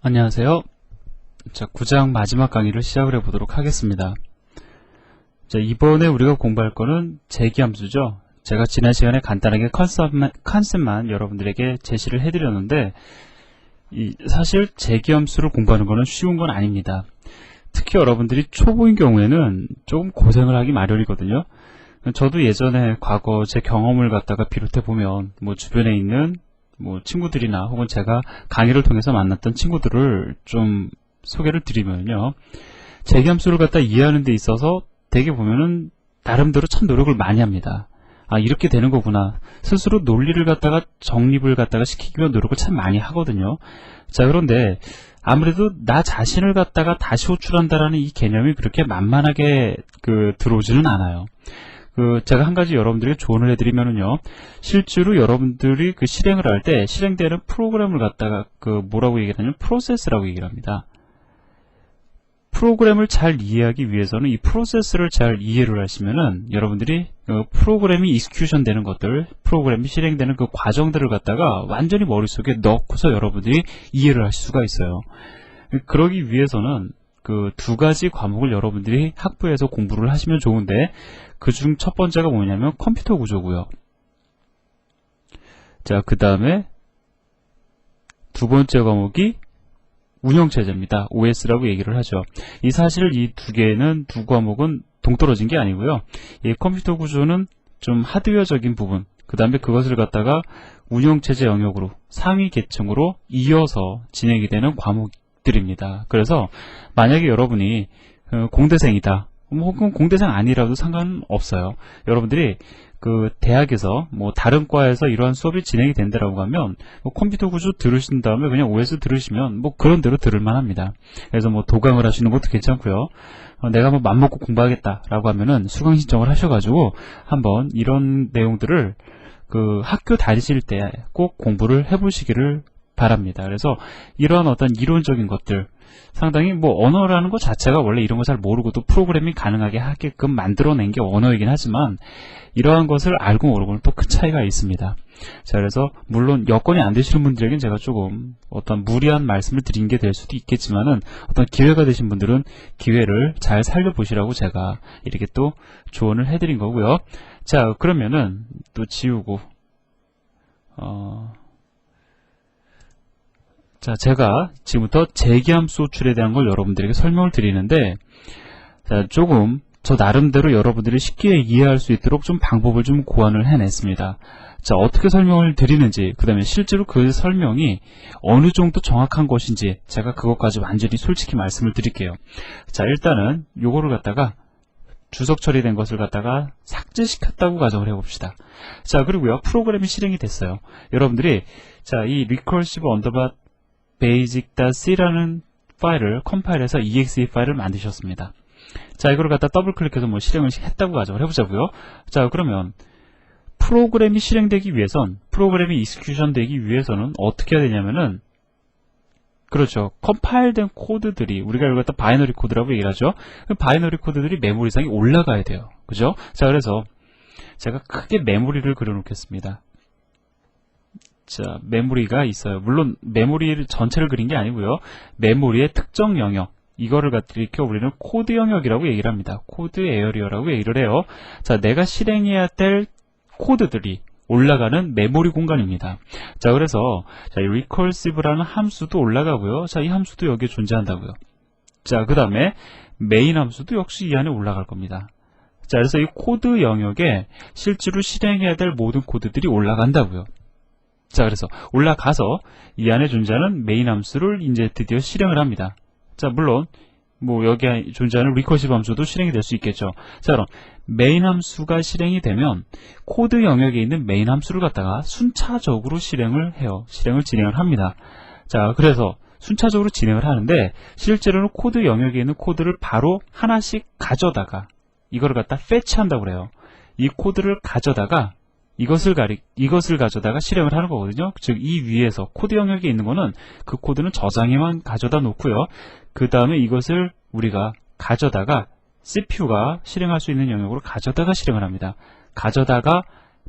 안녕하세요. 자, 9장 마지막 강의를 시작을 해보도록 하겠습니다. 자, 이번에 우리가 공부할 거는 재기함수죠. 제가 지난 시간에 간단하게 컨셉만 여러분들에게 제시를 해드렸는데, 사실 재기함수를 공부하는 거는 쉬운 건 아닙니다. 특히 여러분들이 초보인 경우에는 조금 고생을 하기 마련이거든요. 저도 예전에 과거 제 경험을 갖다가 비롯해 보면 주변에 있는 친구들이나 혹은 제가 강의를 통해서 만났던 친구들을 좀 소개를 드리면요, 재기함수를 갖다 이해하는 데 있어서 되게 보면은 나름대로 참 노력을 많이 합니다. 아, 이렇게 되는 거구나. 스스로 논리를 갖다가 정립을 갖다가 시키기 위한 노력을 참 많이 하거든요. 자, 그런데 아무래도 나 자신을 갖다가 다시 호출한다라는 이 개념이 그렇게 만만하게 들어오지는 않아요. 제가 한 가지 여러분들에게 조언을 해드리면은요, 실제로 여러분들이 실행을 할 때 실행되는 프로그램을 갖다가 뭐라고 얘기를 하냐면 프로세스라고 얘기를 합니다. 프로그램을 잘 이해하기 위해서는 이 프로세스를 잘 이해를 하시면은 여러분들이 프로그램이 익스큐션 되는 것들, 프로그램이 실행되는 그 과정들을 갖다가 완전히 머릿속에 넣고서 여러분들이 이해를 하실 수가 있어요. 그러기 위해서는 두 가지 과목을 여러분들이 학부에서 공부를 하시면 좋은데, 그중 첫 번째가 뭐냐면 컴퓨터 구조고요. 자, 그 다음에 두 번째 과목이 운영체제입니다. OS라고 얘기를 하죠. 사실 이 두 개는, 두 과목은 동떨어진 게 아니고요. 이 컴퓨터 구조는 좀 하드웨어적인 부분, 그 다음에 그것을 갖다가 운영체제 영역으로 상위 계층으로 이어서 진행이 되는 과목들입니다. 그래서 만약에 여러분이 공대생이다, 혹은 공대생 아니라도 상관은 없어요. 여러분들이 대학에서 다른 과에서 이러한 수업이 진행이 된다라고 하면 컴퓨터 구조 들으신 다음에 그냥 OS 들으시면 그런 대로 들을만 합니다. 그래서 도강을 하시는 것도 괜찮고요. 내가 맘먹고 공부하겠다라고 하면은 수강 신청을 하셔가지고 한번 이런 내용들을 학교 다니실 때 꼭 공부를 해보시기를 바랍니다. 그래서 이러한 어떤 이론적인 것들, 상당히 언어라는 것 자체가 원래 이런 거 잘 모르고도 프로그래밍 가능하게 하게끔 만들어낸 게 언어이긴 하지만, 이러한 것을 알고 모르고는 또 큰 차이가 있습니다. 자, 그래서 물론 여건이 안 되시는 분들에겐 제가 조금 어떤 무리한 말씀을 드린 게 될 수도 있겠지만은, 어떤 기회가 되신 분들은 기회를 잘 살려보시라고 제가 이렇게 또 조언을 해드린 거고요. 자, 그러면은 또 지우고 자, 제가 지금부터 재기함수 호출에 대한 걸 여러분들에게 설명을 드리는데, 자, 조금 저 나름대로 여러분들이 쉽게 이해할 수 있도록 좀 방법을 좀 고안을 해냈습니다. 자, 어떻게 설명을 드리는지, 그 다음에 실제로 그 설명이 어느 정도 정확한 것인지 제가 그것까지 완전히 솔직히 말씀을 드릴게요. 자, 일단은 요거를 갖다가 주석 처리된 것을 갖다가 삭제시켰다고 가정을 해봅시다. 자, 그리고요, 프로그램이 실행이 됐어요. 여러분들이 자, 이 recursive underbar basic.c라는 파일을 컴파일해서 exe 파일을 만드셨습니다. 자, 이걸 갖다 더블 클릭해서 실행을 했다고 가정을 해보자고요. 자, 그러면 프로그램이 실행되기 위해선, 프로그램이 익스큐션 되기 위해서는 어떻게 해야 되냐면은, 그렇죠, 컴파일된 코드들이, 우리가 이걸 갖다 바이너리 코드라고 얘기를 하죠. 그 바이너리 코드들이 메모리상에 올라가야 돼요. 그죠? 자, 그래서 제가 크게 메모리를 그려놓겠습니다. 자, 메모리가 있어요. 물론 메모리 전체를 그린 게 아니고요, 메모리의 특정 영역, 이거를 갖다 이렇게 우리는 코드 영역이라고 얘기를 합니다. 코드 에어리어라고 얘기를 해요. 자, 내가 실행해야 될 코드들이 올라가는 메모리 공간입니다. 자, 그래서 자, 이 recursive라는 함수도 올라가고요. 자, 이 함수도 여기에 존재한다고요. 자, 그 다음에 main 함수도 역시 이 안에 올라갈 겁니다. 자, 그래서 이 코드 영역에 실제로 실행해야 될 모든 코드들이 올라간다고요. 자, 그래서 올라가서 이 안에 존재하는 메인 함수를 이제 드디어 실행을 합니다. 자, 물론 여기에 존재하는 리커시브 함수도 실행이 될 수 있겠죠. 자, 그럼 메인 함수가 실행이 되면 코드 영역에 있는 메인 함수를 갖다가 순차적으로 실행을 해요. 진행을 합니다. 자, 그래서 순차적으로 진행을 하는데, 실제로는 코드 영역에 있는 코드를 바로 하나씩 가져다가 이거를 갖다 fetch한다고 그래요. 이 코드를 가져다가 이것을 가져다가 실행을 하는 거거든요. 즉, 이 위에서 코드 영역에 있는 거는 그 코드는 저장에만 가져다 놓고요. 그 다음에 이것을 우리가 가져다가 CPU가 실행할 수 있는 영역으로 가져다가 실행을 합니다. 가져다가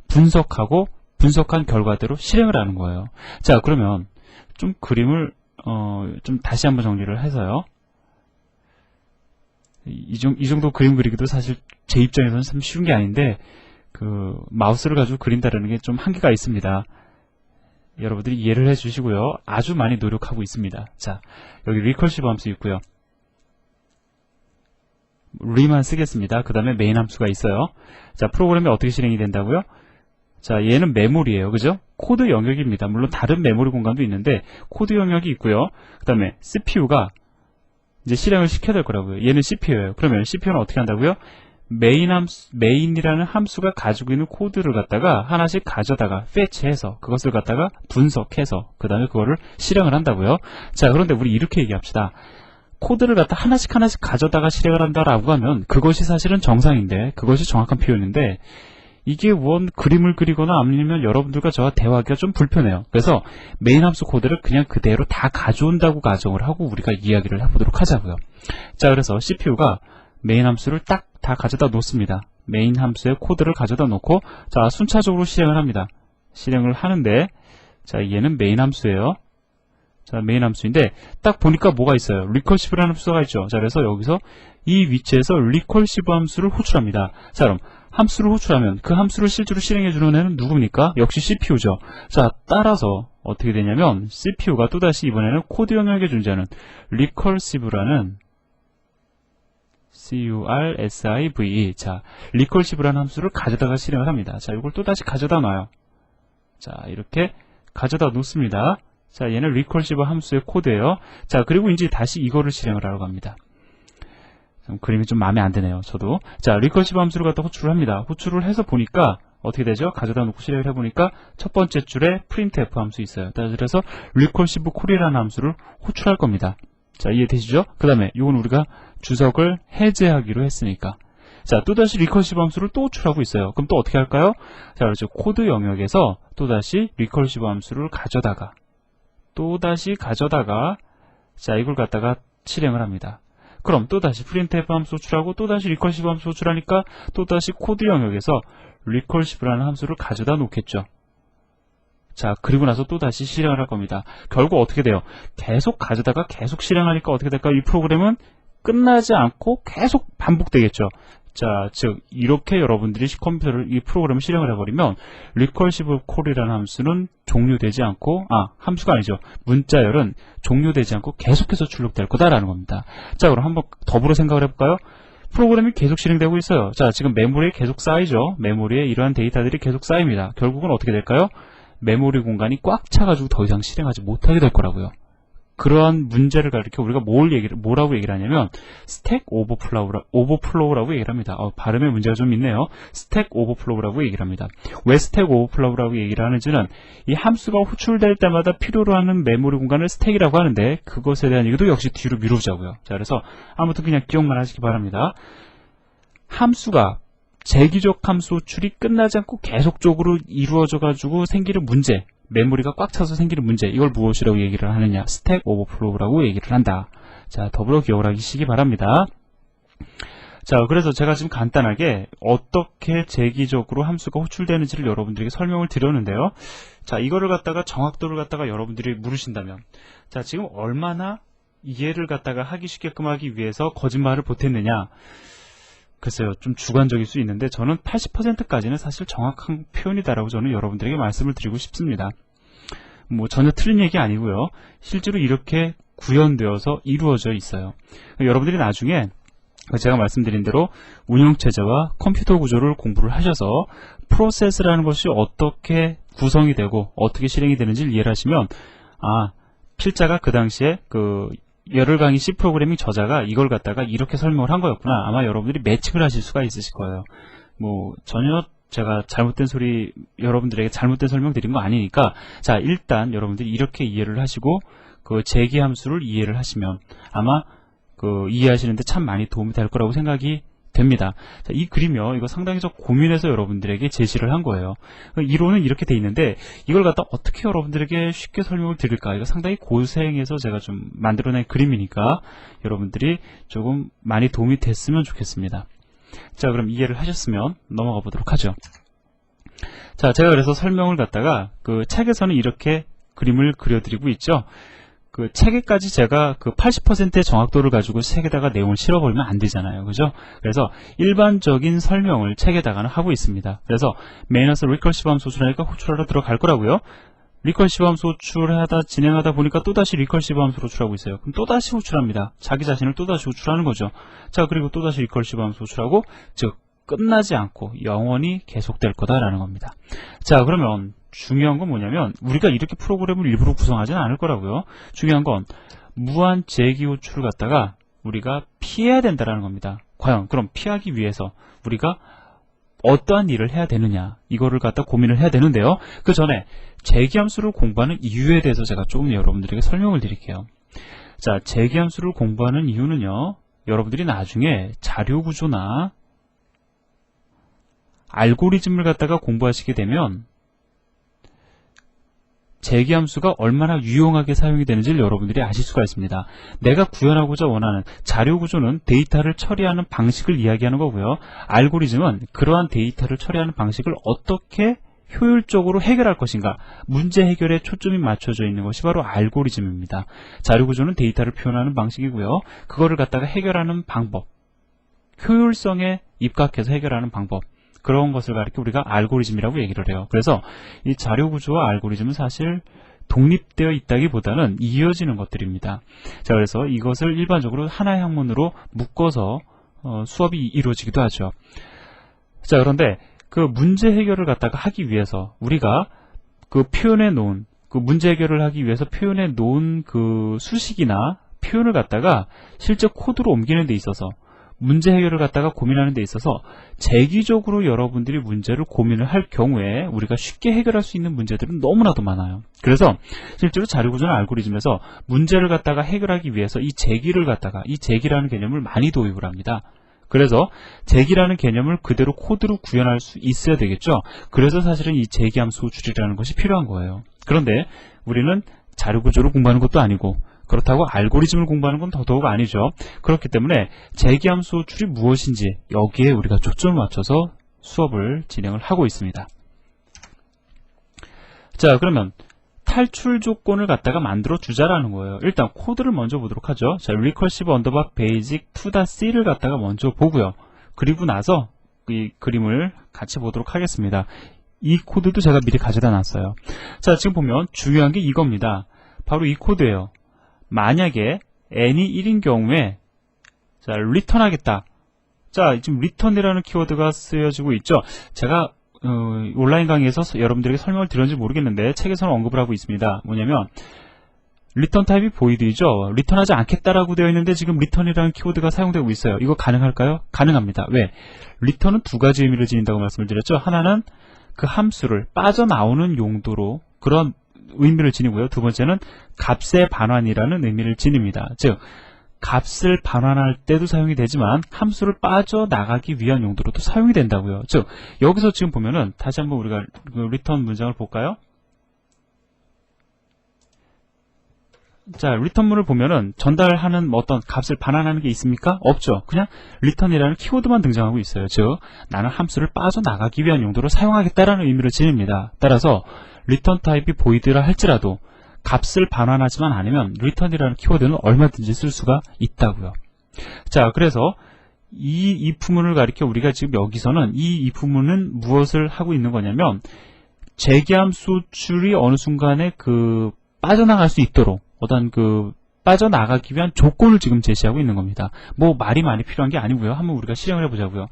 분석하고 분석한 결과대로 실행을 하는 거예요. 자, 그러면 좀 그림을 좀 다시 한번 정리를 해서요. 이 정도 그림 그리기도 사실 제 입장에서는 참 쉬운 게 아닌데, 마우스를 가지고 그린다는 게 좀 한계가 있습니다. 여러분들이 이해를 해 주시고요. 아주 많이 노력하고 있습니다. 자, 여기 리컬시브 함수 있고요. 리만 쓰겠습니다. 그 다음에 메인 함수가 있어요. 자, 프로그램이 어떻게 실행이 된다고요? 자, 얘는 메모리예요. 그죠? 코드 영역입니다. 물론 다른 메모리 공간도 있는데 코드 영역이 있고요. 그 다음에 CPU가 이제 실행을 시켜야 될 거라고요. 얘는 CPU예요. 그러면 CPU는 어떻게 한다고요? 메인이라는 함수가 가지고 있는 코드를 갖다가 하나씩 가져다가 fetch해서 그것을 갖다가 분석해서 그 다음에 그거를 실행을 한다고요. 자, 그런데 우리 이렇게 얘기합시다. 코드를 갖다 하나씩 가져다가 실행을 한다라고 하면 그것이 사실은 정상인데, 그것이 정확한 표현인데, 이게 그림을 그리거나 아니면 여러분들과 저와 대화하기가 좀 불편해요. 그래서 메인 함수 코드를 그냥 그대로 다 가져온다고 가정을 하고 우리가 이야기를 해보도록 하자고요. 자, 그래서 CPU가 메인 함수를 딱 다 가져다 놓습니다. 메인 함수의 코드를 가져다 놓고, 자, 순차적으로 실행을 합니다. 실행을 하는데, 자, 얘는 메인 함수예요. 자, 메인 함수인데 딱 보니까 뭐가 있어요? 리컬시브라는 함수가 있죠. 자, 그래서 여기서 이 위치에서 리컬시브 함수를 호출합니다. 자, 그럼 함수를 호출하면 그 함수를 실제로 실행해주는 애는 누굽니까? 역시 CPU죠. 자, 따라서 어떻게 되냐면 CPU가 또다시 이번에는 코드 영역에 존재하는 리컬시브라는 CURSIVE, 자, 리컬시브라는 함수를 가져다가 실행을 합니다. 자, 이걸 또다시 가져다 놔요. 자, 이렇게 가져다 놓습니다. 자, 얘는 리컬시브 함수의 코드예요. 자, 그리고 이제 다시 이거를 실행을 하러 갑니다. 그림이 좀 마음에 안 드네요, 저도. 자, 리컬시브 함수를 갖다 호출을 합니다. 호출을 해서 보니까 어떻게 되죠? 가져다 놓고 실행을 해보니까 첫 번째 줄에 printf 함수 있어요. 그래서 리컬시브 콜이라는 함수를 호출할 겁니다. 자, 이해되시죠? 그 다음에 이건 우리가 주석을 해제하기로 했으니까. 자, 또다시 리컬시브 함수를 또 호출하고 있어요. 그럼 또 어떻게 할까요? 자, 그렇죠. 코드 영역에서 또다시 리컬시브 함수를 또다시 가져다가 자, 이걸 갖다가 실행을 합니다. 그럼 또다시 printf 함수 호출하고 또다시 리컬시브 함수 호출하니까 또다시 코드 영역에서 리컬시브라는 함수를 가져다 놓겠죠. 자, 그리고 나서 또다시 실행을 할 겁니다. 결국 어떻게 돼요? 계속 가져다가 계속 실행하니까 어떻게 될까요? 이 프로그램은 끝나지 않고 계속 반복되겠죠. 자, 즉 이렇게 여러분들이 이 프로그램을 실행을 해버리면 리컬시브 콜이라는 함수는 종료되지 않고, 함수가 아니죠. 문자열은 종료되지 않고 계속해서 출력될 거다라는 겁니다. 자, 그럼 한번 더불어 생각을 해볼까요? 프로그램이 계속 실행되고 있어요. 자, 지금 메모리에 계속 쌓이죠. 메모리에 이러한 데이터들이 계속 쌓입니다. 결국은 어떻게 될까요? 메모리 공간이 꽉 차가지고 더 이상 실행하지 못하게 될 거라고요. 그러한 문제를 가리켜 우리가 뭐라고 얘기를 하냐면 스택 오버플로우라고 얘기를 합니다. 발음에 문제가 좀 있네요. 스택 오버플로우라고 얘기를 합니다. 왜 스택 오버플로우라고 얘기를 하는지는 이 함수가 호출될 때마다 필요로 하는 메모리 공간을 스택이라고 하는데 그것에 대한 얘기도 역시 뒤로 미루자고요. 자, 그래서 아무튼 그냥 기억만 하시기 바랍니다. 함수가 재기적 함수 호출이 끝나지 않고 계속적으로 이루어져 가지고 생기는 문제, 메모리가 꽉 차서 생기는 문제, 이걸 무엇이라고 얘기를 하느냐? 스택 오버플로우라고 얘기를 한다. 자, 더불어 기억을 하시기 바랍니다. 자, 그래서 제가 지금 간단하게 어떻게 재기적으로 함수가 호출되는지를 여러분들에게 설명을 드렸는데요. 자, 이거를 갖다가 정확도를 갖다가 여러분들이 물으신다면, 자, 지금 얼마나 이해를 갖다가 하기 쉽게끔 하기 위해서 거짓말을 보탰느냐? 글쎄요, 좀 주관적일 수 있는데 저는 80%까지는 사실 정확한 표현이다라고 저는 여러분들에게 말씀을 드리고 싶습니다. 뭐 전혀 틀린 얘기 아니고요. 실제로 이렇게 구현되어서 이루어져 있어요. 여러분들이 나중에 제가 말씀드린 대로 운영체제와 컴퓨터 구조를 공부를 하셔서 프로세스라는 것이 어떻게 구성이 되고 어떻게 실행이 되는지를 이해를 하시면, 필자가 그 당시에 열흘 강의 C 프로그래밍 저자가 이걸 갖다가 이렇게 설명을 한 거였구나. 아마 여러분들이 매칭을 하실 수가 있으실 거예요. 뭐 전혀 제가 여러분들에게 잘못된 설명 드린 거 아니니까, 자, 일단 여러분들이 이렇게 이해를 하시고 그 재기 함수를 이해를 하시면 아마 이해하시는데 참 많이 도움이 될 거라고 생각이 됩니다. 자, 이 그림이요, 이거 상당히 고민해서 여러분들에게 제시를 한 거예요. 이론은 이렇게 돼 있는데 이걸 갖다 어떻게 여러분들에게 쉽게 설명을 드릴까, 이거 상당히 고생해서 제가 좀 만들어낸 그림이니까 여러분들이 조금 많이 도움이 됐으면 좋겠습니다. 자, 그럼 이해를 하셨으면 넘어가 보도록 하죠. 자, 제가 그래서 설명을 갖다가 책에서는 이렇게 그림을 그려드리고 있죠. 그 책에까지 제가 그 80%의 정확도를 가지고 책에다가 내용을 실어버리면 안 되잖아요. 그죠? 그래서 일반적인 설명을 책에다가는 하고 있습니다. 그래서 메인에서 리커시브 함수 호출하니까 호출하러 들어갈 거라고요. 리커시브 함수 호출하다 진행하다 보니까 또다시 리커시브 함수로 호출하고 있어요. 그럼 또다시 호출합니다. 자기 자신을 또다시 호출하는 거죠. 자, 그리고 또다시 리커시브 함수 호출하고, 즉 끝나지 않고 영원히 계속될 거다라는 겁니다. 자, 그러면 중요한 건 뭐냐면 우리가 이렇게 프로그램을 일부러 구성하지는 않을 거라고요. 중요한 건 무한 재기 호출을 갖다가 우리가 피해야 된다라는 겁니다. 과연 그럼 피하기 위해서 우리가 어떠한 일을 해야 되느냐, 이거를 갖다 고민을 해야 되는데요. 그 전에 재기함수를 공부하는 이유에 대해서 제가 조금 여러분들에게 설명을 드릴게요. 자, 재기함수를 공부하는 이유는요, 여러분들이 나중에 자료구조나 알고리즘을 갖다가 공부하시게 되면 재기함수가 얼마나 유용하게 사용이 되는지를 여러분들이 아실 수가 있습니다. 내가 구현하고자 원하는 자료구조는 데이터를 처리하는 방식을 이야기하는 거고요. 알고리즘은 그러한 데이터를 처리하는 방식을 어떻게 효율적으로 해결할 것인가, 문제 해결에 초점이 맞춰져 있는 것이 바로 알고리즘입니다. 자료구조는 데이터를 표현하는 방식이고요. 그거를 갖다가 해결하는 방법, 효율성에 입각해서 해결하는 방법, 그런 것을 가리켜 우리가 알고리즘이라고 얘기를 해요. 그래서 이 자료구조와 알고리즘은 사실 독립되어 있다기보다는 이어지는 것들입니다. 자, 그래서 이것을 일반적으로 하나의 학문으로 묶어서 수업이 이루어지기도 하죠. 자, 그런데 그 문제 해결을 갖다가 하기 위해서 우리가 그 표현해 놓은, 그 문제 해결을 하기 위해서 표현해 놓은 그 수식이나 표현을 갖다가 실제 코드로 옮기는 데 있어서, 문제 해결을 갖다가 고민하는 데 있어서 재기적으로 여러분들이 문제를 고민을 할 경우에 우리가 쉽게 해결할 수 있는 문제들은 너무나도 많아요. 그래서 실제로 자료구조나 알고리즘에서 문제를 갖다가 해결하기 위해서 이 재기라는 개념을 많이 도입을 합니다. 그래서 재기라는 개념을 그대로 코드로 구현할 수 있어야 되겠죠. 그래서 사실은 이 재기함수 호출이라는 것이 필요한 거예요. 그런데 우리는 자료구조를 공부하는 것도 아니고, 그렇다고 알고리즘을 공부하는 건 더더욱 아니죠. 그렇기 때문에 재기함수 호출이 무엇인지 여기에 우리가 초점을 맞춰서 수업을 진행을 하고 있습니다. 자, 그러면 탈출 조건을 갖다가 만들어 주자라는 거예요. 일단 코드를 먼저 보도록 하죠. 자, recursive underbar basic 2.c를 갖다가 먼저 보고요. 그리고 나서 이 그림을 같이 보도록 하겠습니다. 이 코드도 제가 미리 가져다 놨어요. 자, 지금 보면 중요한 게 이겁니다. 바로 이 코드예요. 만약에 n이 1인 경우에 자, return 하겠다. 자, 지금 return이라는 키워드가 쓰여지고 있죠. 제가 온라인 강의에서 여러분들에게 설명을 드렸는지 모르겠는데 책에서는 언급을 하고 있습니다. 뭐냐면 return 타입이 void이죠. return하지 않겠다라고 되어 있는데 지금 return이라는 키워드가 사용되고 있어요. 이거 가능할까요? 가능합니다. 왜? return은 두 가지 의미를 지닌다고 말씀을 드렸죠. 하나는 그 함수를 빠져나오는 용도로 그런 의미를 지니고요. 두 번째는 값의 반환이라는 의미를 지닙니다. 즉, 값을 반환할 때도 사용이 되지만 함수를 빠져나가기 위한 용도로도 사용이 된다고요. 즉, 여기서 지금 보면은 다시 한번 우리가 그 리턴 문장을 볼까요? 자, 리턴문을 보면은 전달하는 어떤 값을 반환하는 게 있습니까? 없죠. 그냥 return이라는 키워드만 등장하고 있어요. 즉, 나는 함수를 빠져나가기 위한 용도로 사용하겠다라는 의미를 지닙니다. 따라서 return 타입이 void라 할지라도 값을 반환하지만 않으면 return이라는 키워드는 얼마든지 쓸 수가 있다고요. 자, 그래서 이 if문을 가리켜 우리가 지금 여기서는 이 if문은 무엇을 하고 있는 거냐면 재기함수 호출이 어느 순간에 그 빠져나갈 수 있도록 어떤 그 빠져나가기 위한 조건을 지금 제시하고 있는 겁니다. 뭐 말이 많이 필요한 게 아니고요. 한번 우리가 실행을 해보자고요.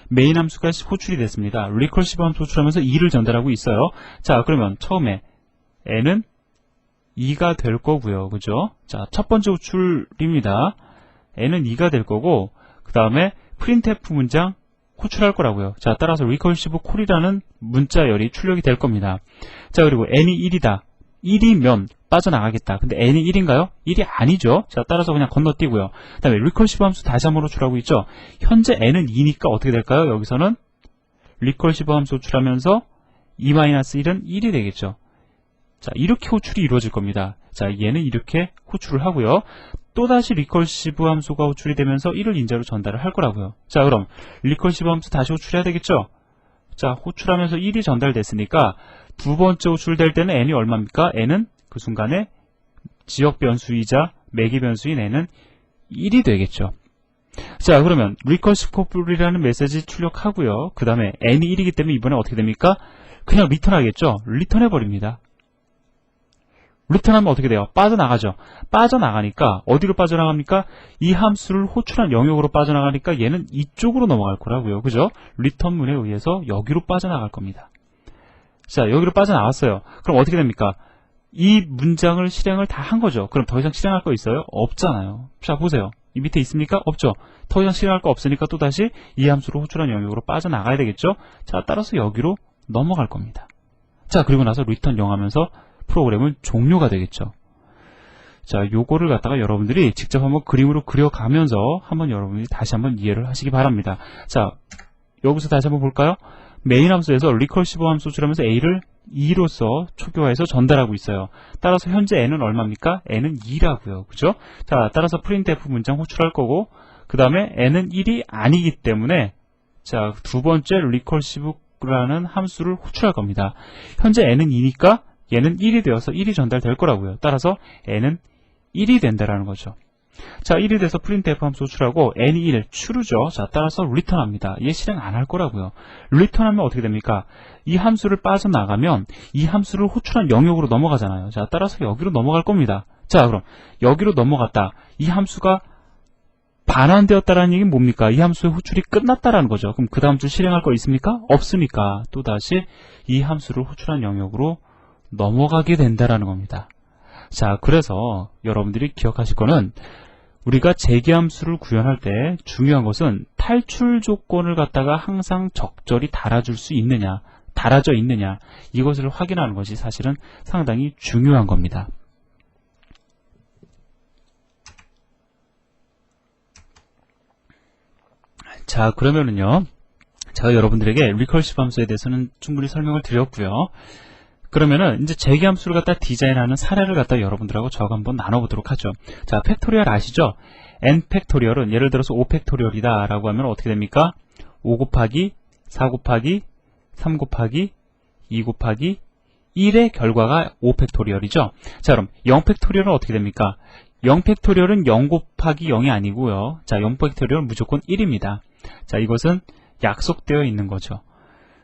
메인 함수가 호출이 됐습니다. recursive 함수 호출하면서 2를 전달하고 있어요. 자, 그러면 처음에 n은 2가 될 거고요. 그죠? 자, 첫 번째 호출입니다. n은 2가 될 거고 그 다음에 printf 문장 호출할 거라고요. 자, 따라서 recursive call이라는 문자열이 출력이 될 겁니다. 자, 그리고 n이 1이다. 1이면 빠져나가겠다. 근데 n이 1인가요? 1이 아니죠. 자, 따라서 그냥 건너뛰고요. 그 다음에 recursive 함수 다시 한번 호출하고 있죠. 현재 n은 2니까 어떻게 될까요? 여기서는 recursive 함수 호출하면서 2-1은 1이 되겠죠. 자, 이렇게 호출이 이루어질 겁니다. 자, 얘는 이렇게 호출을 하고요. 또다시 recursive 함수가 호출이 되면서 1을 인자로 전달을 할 거라고요. 자, 그럼 recursive 함수 다시 호출해야 되겠죠? 자, 호출하면서 1이 전달됐으니까 두 번째 호출될 때는 n이 얼마입니까? n은 그 순간에 지역 변수이자 매개 변수인 n은 1이 되겠죠. 자, 그러면 recursive couple이라는 메시지 출력하고요. 그 다음에 n이 1이기 때문에 이번에 어떻게 됩니까? 그냥 리턴하겠죠. 리턴해버립니다. 리턴하면 어떻게 돼요? 빠져나가죠. 빠져나가니까 어디로 빠져나갑니까? 이 함수를 호출한 영역으로 빠져나가니까 얘는 이쪽으로 넘어갈 거라고요. 그죠? 리턴문에 의해서 여기로 빠져나갈 겁니다. 자, 여기로 빠져나왔어요. 그럼 어떻게 됩니까? 이 문장을 실행을 다 한 거죠. 그럼 더 이상 실행할 거 있어요? 없잖아요. 자, 보세요. 이 밑에 있습니까? 없죠. 더 이상 실행할 거 없으니까 또다시 이 함수를 호출한 영역으로 빠져나가야 되겠죠. 자, 따라서 여기로 넘어갈 겁니다. 자, 그리고 나서 리턴 0 하면서 프로그램은 종료가 되겠죠. 자, 요거를 갖다가 여러분들이 직접 한번 그림으로 그려가면서 한번 여러분들이 다시 한번 이해를 하시기 바랍니다. 자, 여기서 다시 한번 볼까요? 메인 함수에서 recursive 함수 호출하면서 a를 2로서 초기화해서 전달하고 있어요. 따라서 현재 n은 얼마입니까? n은 2라고요. 그죠? 자, 따라서 printf 문장 호출할 거고, 그 다음에 n은 1이 아니기 때문에, 자, 두 번째 recursive라는 함수를 호출할 겁니다. 현재 n은 2니까 얘는 1이 되어서 1이 전달될 거라고요. 따라서 n은 1이 된다라는 거죠. 자, 1이 돼서 printf 함수 호출하고 n이 1, true죠. 자, 따라서 return합니다. 얘 실행 안 할 거라고요. return하면 어떻게 됩니까? 이 함수를 빠져나가면 이 함수를 호출한 영역으로 넘어가잖아요. 자, 따라서 여기로 넘어갈 겁니다. 자, 그럼 여기로 넘어갔다. 이 함수가 반환되었다라는 얘기는 뭡니까? 이 함수의 호출이 끝났다라는 거죠. 그럼 그 다음 줄 실행할 거 있습니까? 없으니까 또다시 이 함수를 호출한 영역으로 넘어가게 된다라는 겁니다. 자, 그래서 여러분들이 기억하실 거는 우리가 재개함수를 구현할 때 중요한 것은 탈출 조건을 갖다가 항상 적절히 달아줄 수 있느냐, 달아져 있느냐, 이것을 확인하는 것이 사실은 상당히 중요한 겁니다. 자, 그러면은요, 제가 여러분들에게 recursive 함수에 대해서는 충분히 설명을 드렸고요. 그러면은 이제 재개함수를 갖다 디자인하는 사례를 갖다 여러분들하고 저하고 한번 나눠보도록 하죠. 자, 팩토리얼 아시죠? n 팩토리얼은 예를 들어서 5 팩토리얼이다 라고 하면 어떻게 됩니까? 5 곱하기 4 곱하기 3 곱하기 2 곱하기 1의 결과가 5 팩토리얼이죠. 자, 그럼 0 팩토리얼은 어떻게 됩니까? 0 팩토리얼은 0 곱하기 0이 아니고요. 자, 0 팩토리얼은 무조건 1입니다. 자, 이것은 약속되어 있는 거죠.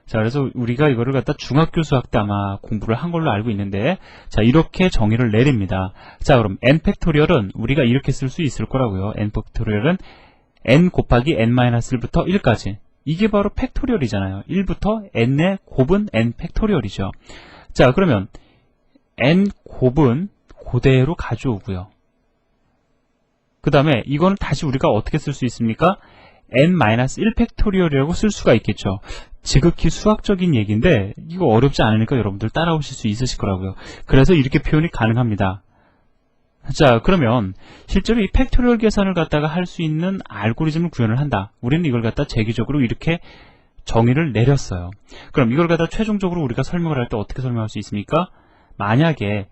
자, 그래서 우리가 이거를 갖다 중학교 수학 때 아마 공부를 한 걸로 알고 있는데, 자, 이렇게 정의를 내립니다. 자, 그럼 n 팩토리얼은 우리가 이렇게 쓸 수 있을 거라고요. n 팩토리얼은 n 곱하기 n-1부터 1까지. 이게 바로 팩토리얼이잖아요. 1부터 n의 곱은 n 팩토리얼이죠. 자, 그러면 n 곱은 그대로 가져오고요. 그 다음에 이거는 다시 우리가 어떻게 쓸 수 있습니까? n-1 팩토리얼이라고 쓸 수가 있겠죠. 지극히 수학적인 얘기인데 이거 어렵지 않으니까 여러분들 따라오실 수 있으실 거라고요. 그래서 이렇게 표현이 가능합니다. 자, 그러면 실제로 이 팩토리얼 계산을 갖다가 할 수 있는 알고리즘을 구현을 한다. 우리는 이걸 갖다 재기적으로 이렇게 정의를 내렸어요. 그럼 이걸 갖다 최종적으로 우리가 설명을 할 때 어떻게 설명할 수 있습니까? 만약에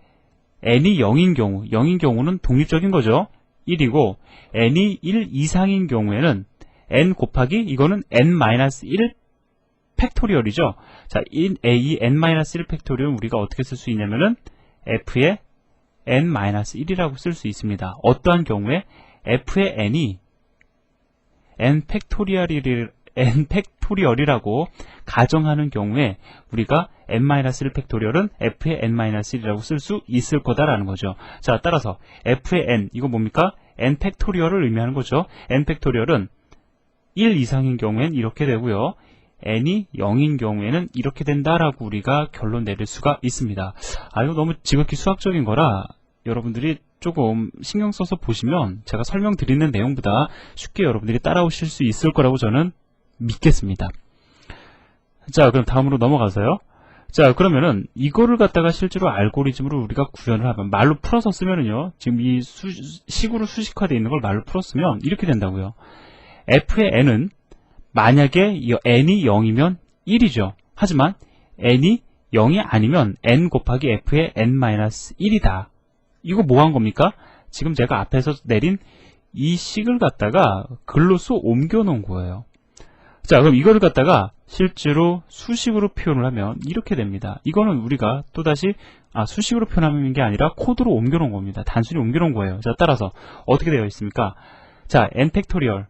n이 0인 경우, 0인 경우는 독립적인 거죠. 1이고 n이 1 이상인 경우에는 n 곱하기 이거는 n-1 팩토리얼이죠. 자, 이 n-1 팩토리얼은 우리가 어떻게 쓸 수 있냐면은 f의 n-1이라고 쓸 수 있습니다. 어떠한 경우에 f의 n이 n 팩토리얼이라고 가정하는 경우에 우리가 n-1 팩토리얼은 f의 n-1이라고 쓸 수 있을 거다라는 거죠. 자, 따라서 f의 n, 이거 뭡니까? n 팩토리얼을 의미하는 거죠. n 팩토리얼은 1 이상인 경우엔 이렇게 되고요. n이 0인 경우에는 이렇게 된다라고 우리가 결론 내릴 수가 있습니다. 아, 이거 너무 지극히 수학적인 거라 여러분들이 조금 신경 써서 보시면 제가 설명드리는 내용보다 쉽게 여러분들이 따라오실 수 있을 거라고 저는 믿겠습니다. 자, 그럼 다음으로 넘어가서요. 자, 그러면은 이거를 갖다가 실제로 알고리즘으로 우리가 구현을 하면 말로 풀어서 쓰면은요. 지금 이 식으로 수식화되어 있는 걸 말로 풀었으면 이렇게 된다고요. f의 n은 만약에 n이 0이면 1이죠. 하지만 n이 0이 아니면 n 곱하기 f의 n-1이다. 이거 뭐 한 겁니까? 지금 제가 앞에서 내린 이 식을 갖다가 글로써 옮겨 놓은 거예요. 자, 그럼 이거를 갖다가 실제로 수식으로 표현을 하면 이렇게 됩니다. 이거는 우리가 또다시 수식으로 표현하는 게 아니라 코드로 옮겨놓은 겁니다. 단순히 옮겨놓은 거예요. 자, 따라서 어떻게 되어 있습니까? 자, n 팩토리얼,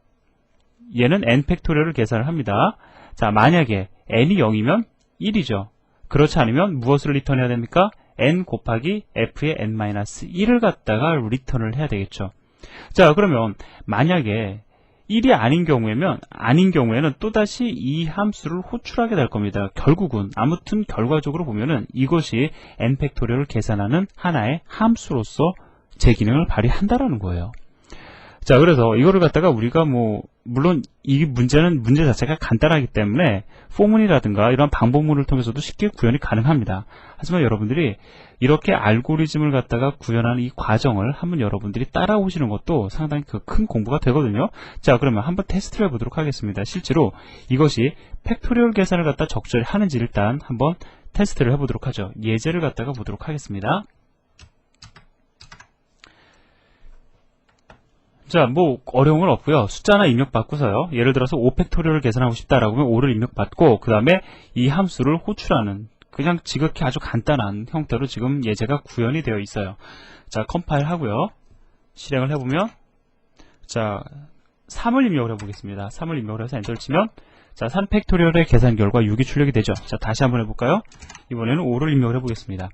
얘는 n 팩토리얼을 계산을 합니다. 자, 만약에 n이 0이면 1이죠. 그렇지 않으면 무엇을 리턴해야 됩니까? n 곱하기 f의 n-1을 갖다가 리턴을 해야 되겠죠. 자, 그러면 만약에 1이 아닌 경우에는 또다시 이 함수를 호출하게 될 겁니다. 결국은 아무튼 결과적으로 보면은 이것이 n 팩토리얼을 계산하는 하나의 함수로서 제 기능을 발휘한다라는 거예요. 자, 그래서 이거를 갖다가 우리가 물론 이 문제 자체가 간단하기 때문에 포문이라든가 이런 방법문을 통해서도 쉽게 구현이 가능합니다. 하지만 여러분들이 이렇게 알고리즘을 갖다가 구현하는 이 과정을 한번 여러분들이 따라오시는 것도 상당히 큰 공부가 되거든요. 자, 그러면 한번 테스트를 해보도록 하겠습니다. 실제로 이것이 팩토리얼 계산을 갖다 적절히 하는지 일단 한번 테스트를 해보도록 하죠. 예제를 갖다가 보도록 하겠습니다. 자, 어려운 건 없고요. 숫자 하나 입력받고서요. 예를 들어서 5팩토리얼을 계산하고 싶다라고 하면 5를 입력받고 그 다음에 이 함수를 호출하는 그냥 지극히 아주 간단한 형태로 지금 예제가 구현이 되어 있어요. 자, 컴파일 하고요. 실행을 해보면 자, 3을 입력을 해보겠습니다. 3을 입력을 해서 엔터를 치면 자, 3팩토리얼의 계산 결과 6이 출력이 되죠. 자, 다시 한번 해볼까요? 이번에는 5를 입력을 해보겠습니다.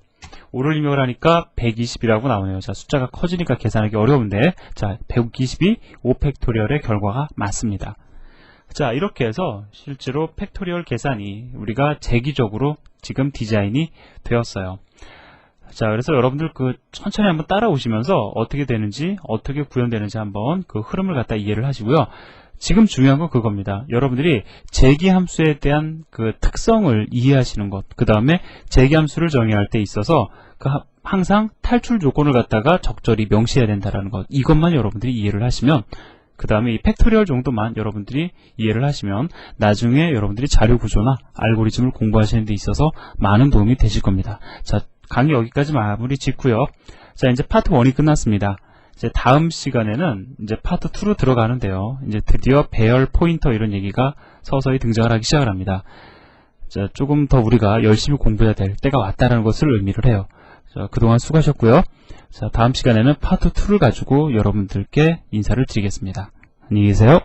5를 입력을 하니까 120이라고 나오네요. 자, 숫자가 커지니까 계산하기 어려운데 자, 120이 5팩토리얼의 결과가 맞습니다. 자, 이렇게 해서 실제로 팩토리얼 계산이 우리가 재기적으로 지금 디자인이 되었어요. 자, 그래서 여러분들 천천히 한번 따라오시면서 어떻게 되는지, 어떻게 구현되는지 한번 그 흐름을 갖다 이해를 하시고요. 지금 중요한 건 그겁니다. 여러분들이 재기함수에 대한 그 특성을 이해하시는 것, 그 다음에 재기함수를 정의할 때 있어서 항상 탈출 조건을 갖다가 적절히 명시해야 된다는 것, 이것만 여러분들이 이해를 하시면, 그 다음에 이 팩토리얼 정도만 여러분들이 이해를 하시면 나중에 여러분들이 자료 구조나 알고리즘을 공부하시는 데 있어서 많은 도움이 되실 겁니다. 자, 강의 여기까지 마무리 짓고요. 자, 이제 파트 1이 끝났습니다. 이제 다음 시간에는 이제 파트 2로 들어가는데요. 이제 드디어 배열 포인터 이런 얘기가 서서히 등장을 하기 시작을 합니다. 자, 조금 더 우리가 열심히 공부해야 될 때가 왔다는 것을 의미를 해요. 자, 그동안 수고하셨고요. 자, 다음 시간에는 파트 2를 가지고 여러분들께 인사를 드리겠습니다. 안녕히 계세요.